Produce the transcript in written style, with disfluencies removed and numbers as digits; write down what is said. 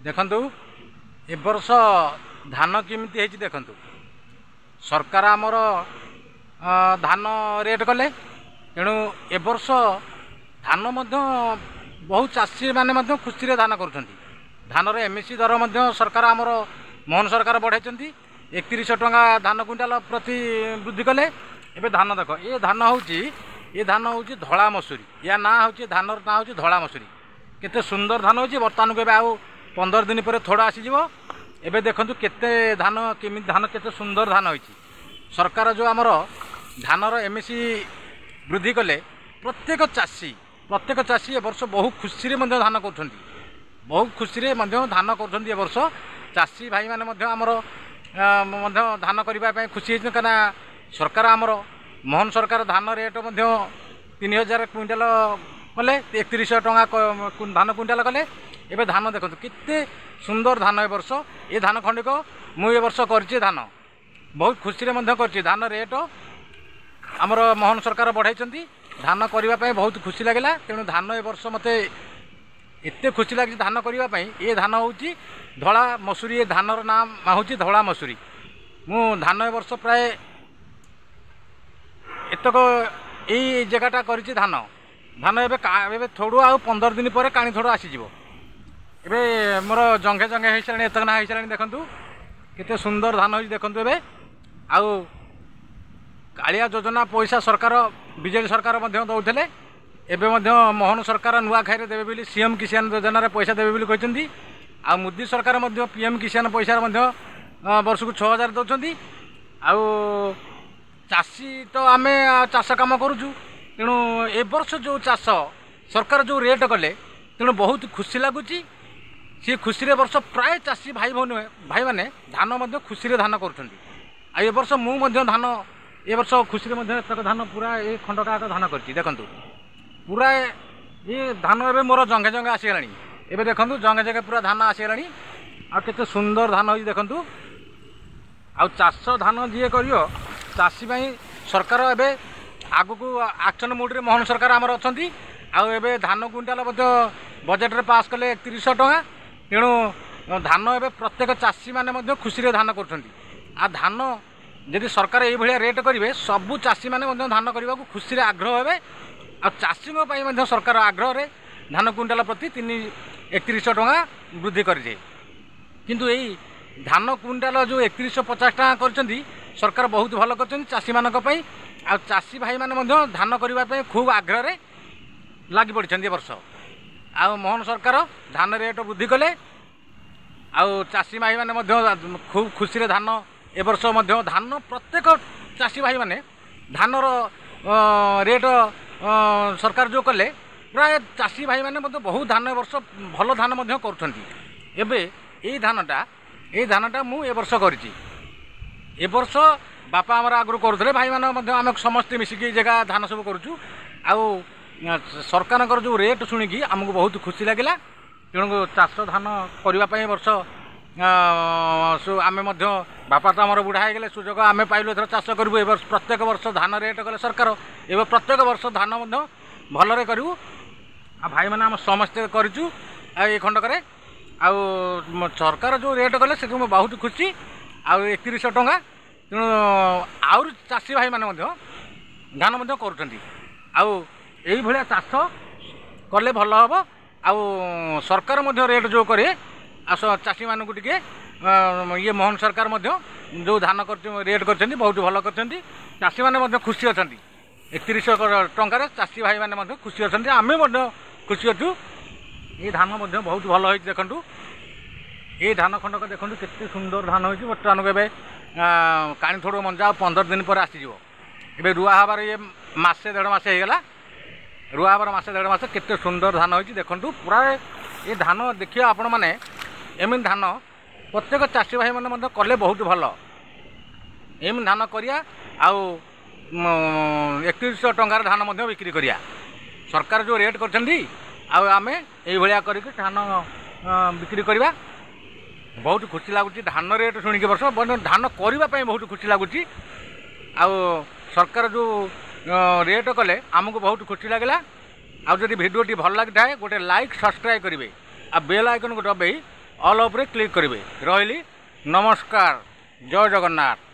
देखु ए वर्ष धान केमिति है देखु सरकार आमर धान रेट कले तेणु ए वर्ष धान बहुत चाषी मैंने खुशी धान कर धानर एमएसपी दर सरकार आमर मोहन सरकार बढ़ाई 3100 टंका धान क्विंटाल प्रति वृद्धि कले। एबे धान देख ये धान हूँ धला मसूरी या ना हूँ धान ना हूँ धला मसूरी केते सुंदर धान हो बर्तमान को आउ 15 दिन पर थोड़ा आसीज। एबे देखंतु केते धान केमी धान केते सुंदर धान होइछि। सरकार जो आमर धानर एमएसपी वृद्धि कले प्रत्येक चाषी ए वर्ष बहुत खुशी रे धान कर बहुत खुशी रे धान कर वर्ष चाषी भाई माने आमर धान करने खुशी होना सरकार आमर मोहन सरकार धान रेट 3000 क्विंटाल कले 3100 टंका धान क्विंटाल कले। एबे धान देखो केते सुंदर धान ए वर्ष ये धान खंडिक मुझे वर्ष करछि धान बहुत खुशी रे करछि। धान रेट आमर मोहन सरकार बढ़ाई धान करने बहुत खुशी लगे तेणु धान ए वर्ष मते एते खुशी लगे धान करने ये धान हूँ धला मसूरी। धानर नाम हूँ धला मसूरी। मु धान ए वर्ष प्राय एतक यही जगटा करी धान धान एबे थोड़ू आ 15 दिन पर काणी थोड़ा आसीज। एबे मोर जंघे जंघे हो सारे एतक ना हो सारे देखु केते सुंदर धान हो देखु। एबे आउ कालिया योजना पैसा सरकार बीजेडी सरकार दौले एबे मोहन सरकार नुआ खाई देवे बोली सीएम किसान योजना पैसा देवे बोली कहते। आ मोदी सरकार पीएम किसान पैसा वर्ष को 6000 दौरान। आउ चाषी तो आम चाष कम करुचु तेणु ए वर्ष जो चाष सरकार जो रेट कले तेणु बहुत खुशी लगुच। सी खुशी वर्ष प्राय चाषी भाई भाई माने धान खुशी धान कर वर्ष मुझे धान ए वर्ष खुशी धान पूरा ये खंडका धान कर देखु पूरा ये धान ए मोर जंगे जंगे आसीगला। एबे देखु जंगे जंगे पूरा धान आसीगला आ केते सुंदर धान हो देखु। आ चाष धान जी कर चाषी सरकार एबे आगु को एक्शन मोड रे मोहन सरकार आमर अच्छा आबे धान क्विंटाल बजेट रे पास कले 3100 टंका तेणु धान एबे प्रत्येक चाषी माने खुशी रे धान कर धान जदि सरकार ये भाया रेट करेंगे सबू चाषी मैंने धान करने को खुशी रे आग्रह हे। आ चाषी सरकार आग्रह रे धान क्विंटाल प्रति 3100 टंका वृद्धि करे किंतु यही धान क्विंटाल जो 3150 टंका कर सरकार बहुत भल कर चाषी मानी। आ चाषी भाई माने धान करने खूब आग्रह रे लगी पड़े वर्ष। आ मोहन सरकार धान रेट वृद्धि कले आउ चाषी भाई माने खूब खुशी रे धान ए वर्ष धान प्रत्येक चाषी भाई माने धानर रेट सरकार जो कले प्राय चाषी भाई माने बहुत धान ए वर्ष भल धान कर। एबे यही धानटा मु ए वर्ष करिछि। ए वर्ष बापा आमर आगु करुले भाई माने आम समस्ते मिसिकी जगह धान सब करुचु। आउ सरकार जो रेट शुणिकी आमको बहुत खुशी लगे तेणु चाष धान करने वर्ष आम बापा तो आमर बुढ़ा हो सुजोग आम पाइलु एथर चाष करूँ। ए प्रत्येक वर्ष धान रेट कले सरकार ए प्रत्येक वर्ष धान भलरे करूँ। आ भाई मैंने आम समस्ते करूँ ये खंडक आउ सरकार जो रेट कले से बहुत खुशी। आउ 3100 टंका तेणु आउर चाषी भाई मैंने धान कर यही भाया चाष कले भल हम। आउ सरकार रेट जो करे चाषी मानू टे ये मोहन सरकार जो धान कर रेट कर बहुत भल कर चाषी मैंने खुशी अच्छा 3100 टंकार चाषी भाई मैंने खुशी अच्छा आम खुशी अच्छु। ये धान बहुत भल हो देखु ये धान खंडक देखु केते सुंदर धान हो बर्तमान को काणी थोड़ मंजा 15 दिन पर आसीज। ए रुआ हबार ये मसे 1.5 मास होगा रुआ हबार मसे 1.5 मास केते सुंदर धान हो देखु पूरा ये धान देखिए आपण मैंने एमि धान प्रत्येक चाषी भाई मैंने कले बहुत भल एमि धान करिया आउ 3100 टंकार धान बिक्री करिया सरकार जो रेट कर आम ये करके धान बिक्री करवा बहुत खुशी लगुच। धान रेट शुणिक वर्ष धान करने बहुत खुशी लगुच। आउ सरकार जो रेट कले आमको बहुत खुशी लगे। आउ जदि भिडियोटी भल लगी थाए गोटे लाइक सब्सक्राइब करेंगे आ बेल आइकन को दबाई ଅଲ୍ ଉପରେ କ୍ଲିକ୍ କରିବେ। ରହିଲି, ନମସ୍କାର, ଜୟ ଜଗନ୍ନାଥ।